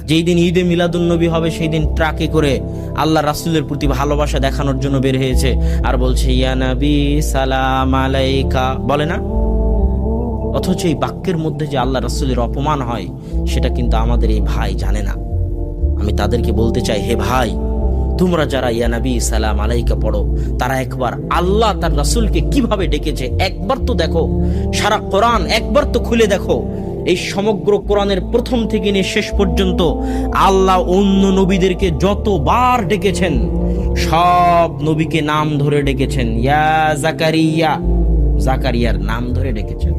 যেই দিন ঈদে মিলাদুন্নবী হবে সেই দিন ট্রাকে করে আল্লাহ রাসূলের প্রতি ভালোবাসা দেখানোর জন্য বের হয়েছে আর বলছে ইয়া নবী সালাম আলাইকা, বলে না? অথচ এই বাক্যের মধ্যে যে আল্লাহ রাসূলের অপমান হয় সেটা কিন্তু আমাদের এই ভাই জানে না। আমি তাদেরকে বলতে চাই, হে ভাই, তোমরা যারা ইয়া নবী সালাম আলাইকা পড়ো, তারা একবার আল্লাহ তার রাসূলকে কিভাবে ডেকেছে একবার তো দেখো। সারা কোরআন একবার তো খুলে দেখো। এই সমগ্র কোরআনের প্রথম থেকে নিয়ে শেষ পর্যন্ত আল্লাহ অন্য নবীদেরকে যতবার ডেকেছেন সব নবীকে নাম ধরে ডেকেছেন। ইয়া জাকারিয়া, জাকারিয়ার নাম ধরে ডেকেছেন।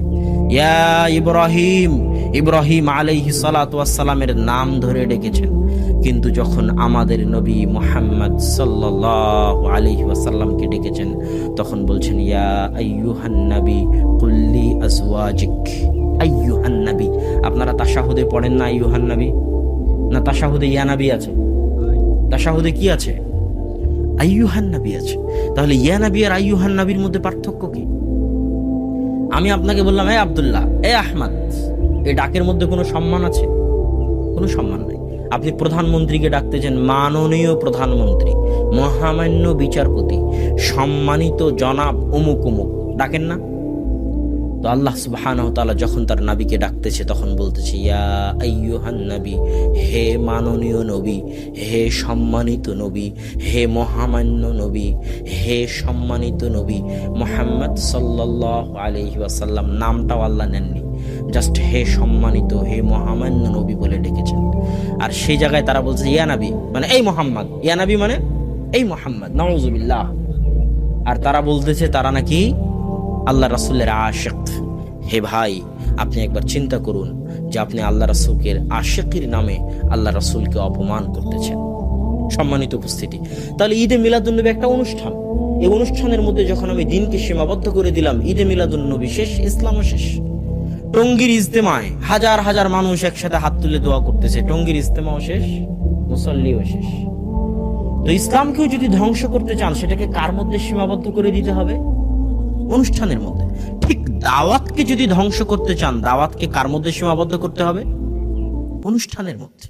ইয়া ইব্রাহিম, ইব্রাহিম আলাইহিস সালাতু ওয়াস সালামের নাম ধরে ডেকেছেন। কিন্তু যখন আমাদের নবী মুহাম্মদ সাল্লাল্লাহু আলাইহি ওয়াসাল্লামকে ডেকেছেন তখন বলছেন ইয়া আইয়ুহান নবী কুল্লি আজওয়াজিক। আইয়ুহান নবী, আপনারা তাশাহুদে পড়েন না আইয়ুহান নবী? না তাশাহুদে ইয়া নবী আছে? তাশাহুদে কি আছে? আইয়ুহান নবী আছে। তাহলে ইয়া নবী আর আইয়ুহান নবীর মধ্যে পার্থক্য কি? আমি আপনাকে বললাম এ আব্দুল্লাহ, এ আহমদ, এই ডাকের মধ্যে কোনো সম্মান আছে? কোনো সম্মান নাই। আপনি প্রধানমন্ত্রীকে ডাকতেছেন মাননীয় প্রধানমন্ত্রী, মহামান্য বিচারপতি, সম্মানিত জনাব অমুক অমুক, ডাকেন না? তো আল্লাহ সুবহানাহু ওয়া তাআলা যখন তার নবীকে ডাকতেছে তখন বলতেছে ইয়া আইয়ুহান নবী, হে মাননীয় নবী, হে সম্মানিত নবী, হে মহামান্য নবী, হে সম্মানিত নবী মুহাম্মদ সাল্লাল্লাহু আলাইহি ওয়াসাল্লাম। নামটাও আল্লাহ নেননি, জাস্ট হে সম্মানিত, হে মহামান্য নবী বলে ডেকেছেন। আর সেই জায়গায় তারা বলছে ইয়া নবী মানে এই মোহাম্মদ, ইয়া নবী মানে এই মোহাম্মদ, নাউযুবিল্লাহ। আর তারা বলতেছে তারা নাকি আল্লাহ রাসূলের আশিক। হে ভাই, আপনি একবার চিন্তা করুন যে আপনি আল্লাহ রাসূলের আশিকের নামে আল্লাহ রাসূলকে অপমান করতেছেন। সম্মানিত উপস্থিতি, তাহলে ঈদে মিলাদুন্নবী একটা অনুষ্ঠান। এই অনুষ্ঠানের মধ্যে যখন আমি দিনকে সীমাবদ্ধ করে দিলাম, ঈদে মিলাদুন্নবী শেষ, ইসলামও শেষ। টঙ্গীর ইজতেমায় হাজার হাজার মানুষ একসাথে হাত তুলে দোয়া করতেছে, টঙ্গীর ইজতেমাও শেষ, মুসল্লিও শেষ। তো ইসলামকেও যদি ধ্বংস করতে চান সেটাকে কার মধ্যে সীমাবদ্ধ করে দিতে হবে? অনুষ্ঠানের মধ্যে। ঠিক দাওয়াতকে যদি ধ্বংস করতে চান দাওয়াতকে কার মধ্যে সীমাবদ্ধ করতে হবে? অনুষ্ঠানের মধ্যে।